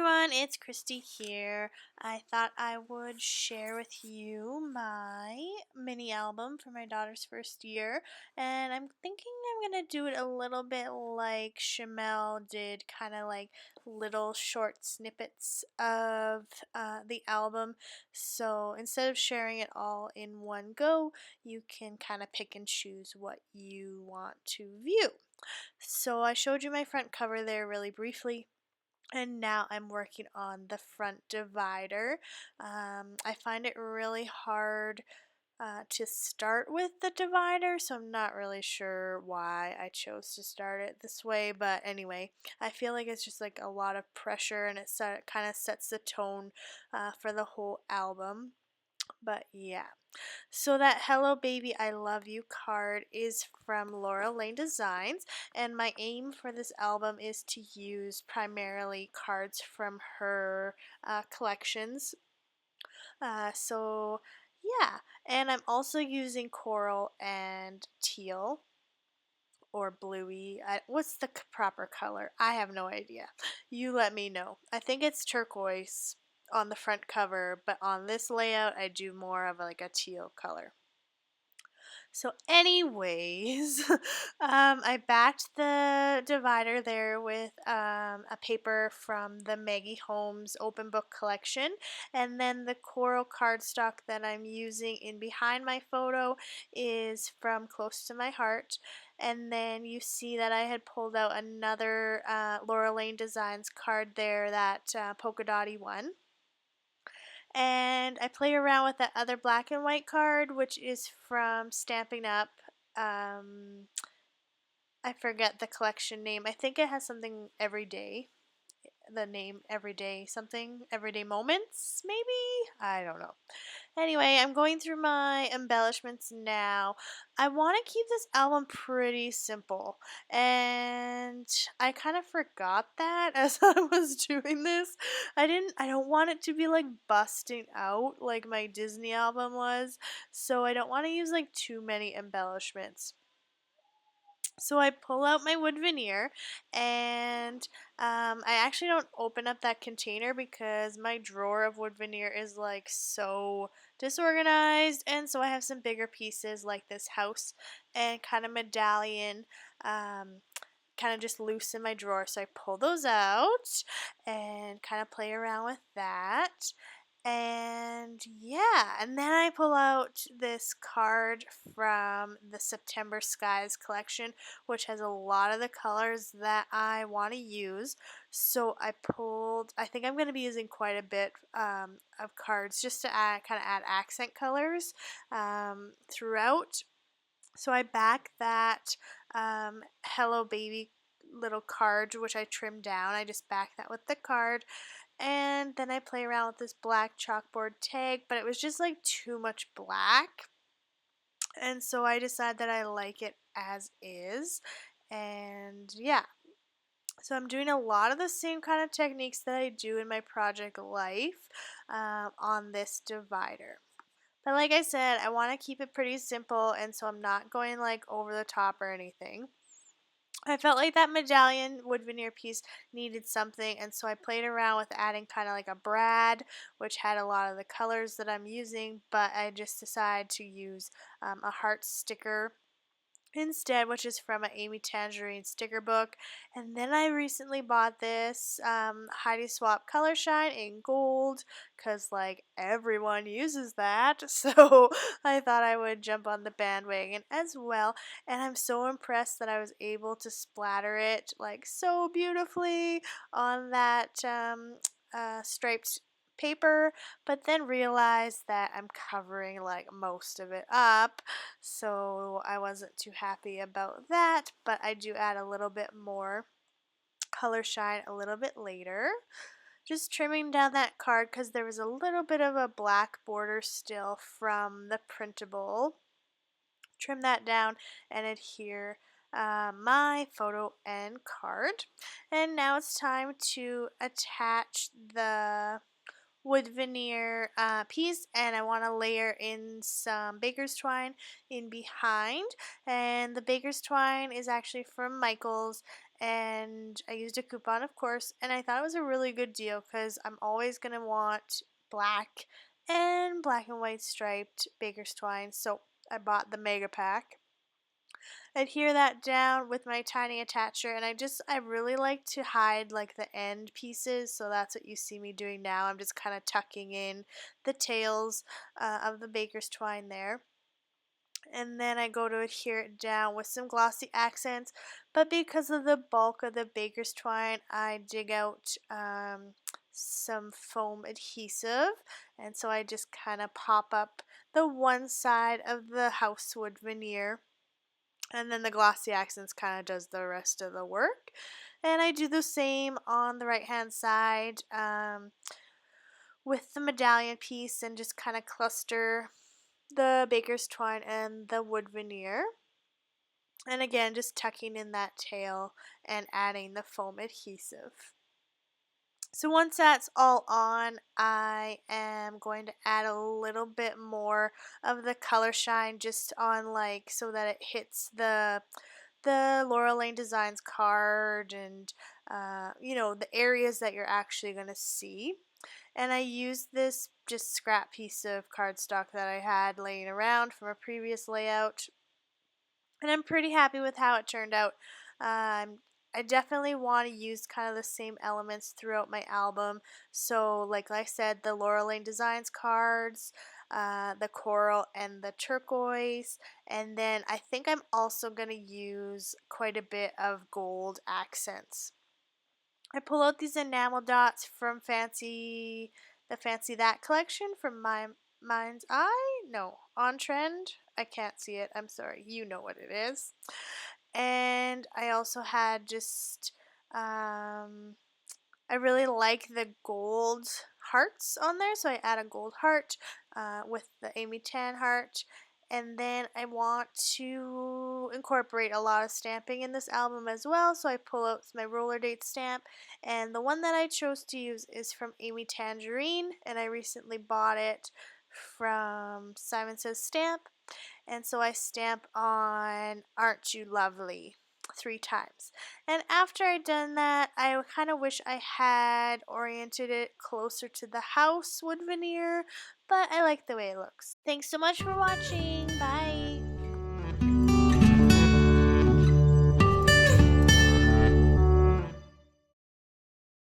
everyone, it's Christy here. I thought I would share with you my mini album for my daughter's first year, and I'm thinking I'm gonna do it a little bit like Shamel did, kind of like little short snippets of the album. So instead of sharing it all in one go, you can kind of pick and choose what you want to view. So I showed you my front cover there really briefly. And now I'm working on the front divider. I find it really hard to start with the divider, so I'm not really sure why I chose to start it this way. But anyway, I feel like it's just like a lot of pressure and kind of sets the tone for the whole album. But yeah. So that Hello Baby I Love You card is from Laura Lane Designs, and my aim for this album is to use primarily cards from her collections. So yeah, and I'm also using coral and teal or bluey. What's the proper color? I have no idea. You let me know. I think it's turquoise on the front cover, but on this layout I do more of like a teal color. So, anyways, I backed the divider there with a paper from the Maggie Holmes Open Book Collection, and then the coral cardstock that I'm using in behind my photo is from Close to My Heart. And then you see that I had pulled out another Laura Lane Designs card there, that polka dotty one. And I play around with that other black and white card, which is from Stamping Up. Um, I forget the collection name. I think it has something every day. The name Everyday something. Everyday Moments, maybe? I don't know. Anyway, I'm going through my embellishments now. I want to keep this album pretty simple, and I kind of forgot that as I was doing this. I don't want it to be like busting out like my Disney album was, so I don't want to use like too many embellishments. So I pull out my wood veneer, and I actually don't open up that container because my drawer of wood veneer is like so disorganized, and so I have some bigger pieces like this house and kind of medallion, kind of just loose in my drawer. So I pull those out and kind of play around with that. And yeah, and then I pull out this card from the September Skies collection, which has a lot of the colors that I want to use. So I think I'm going to be using quite a bit of cards just to kind of add accent colors throughout. So I back that Hello Baby little card, which I trimmed down. I just back that with the card, and then I play around with this black chalkboard tag, but it was just like too much black. And so I decided that I like it as is. And yeah, so I'm doing a lot of the same kind of techniques that I do in my project life on this divider. But like I said, I want to keep it pretty simple, and so I'm not going like over the top or anything. I felt like that medallion wood veneer piece needed something, and so I played around with adding kind of like a brad, which had a lot of the colors that I'm using, but I just decided to use a heart sticker instead, which is from an Amy Tangerine sticker book. And then I recently bought this Heidi Swap Color Shine in gold because like everyone uses that. So I thought I would jump on the bandwagon as well. And I'm so impressed that I was able to splatter it like so beautifully on that striped paper, but then realized that I'm covering like most of it up, so I wasn't too happy about that, but I do add a little bit more color shine a little bit later. Just trimming down that card because there was a little bit of a black border still from the printable. Trim that down and adhere my photo and card. And now it's time to attach the wood veneer piece, and I want to layer in some baker's twine in behind, and the baker's twine is actually from Michaels, and I used a coupon, of course, and I thought it was a really good deal because I'm always going to want black and black and white striped baker's twine, so I bought the mega pack. Adhere that down with my tiny attacher, and I really like to hide like the end pieces, so that's what you see me doing now. I'm just kind of tucking in the tails of the baker's twine there, and then I go to adhere it down with some glossy accents, but because of the bulk of the baker's twine, I dig out some foam adhesive, and so I just kind of pop up the one side of the housewood veneer, and then the glossy accents kind of does the rest of the work. And I do the same on the right hand side with the medallion piece, and just kind of cluster the baker's twine and the wood veneer. And again, just tucking in that tail and adding the foam adhesive. So once that's all on, I am going to add a little bit more of the color shine just on, like, so that it hits the Laura Lane Designs card, and the areas that you're actually going to see. And I used this just scrap piece of cardstock that I had laying around from a previous layout, and I'm pretty happy with how it turned out. I definitely want to use kind of the same elements throughout my album. So, like I said, the Laura Lane Designs cards, the coral and the turquoise, and then I think I'm also going to use quite a bit of gold accents. I pull out these enamel dots from the Fancy That collection from my Mind's Eye? No, On Trend? I can't see it. I'm sorry. You know what it is. And I also had I really like the gold hearts on there, so I add a gold heart with the Amy Tan heart. And then I want to incorporate a lot of stamping in this album as well, so I pull out my roller date stamp. And the one that I chose to use is from Amy Tangerine, and I recently bought it from Simon Says Stamp. And so I stamp on Aren't You Lovely 3 times. And after I'd done that, I kind of wish I had oriented it closer to the house wood veneer, but I like the way it looks. Thanks so much for watching. Bye!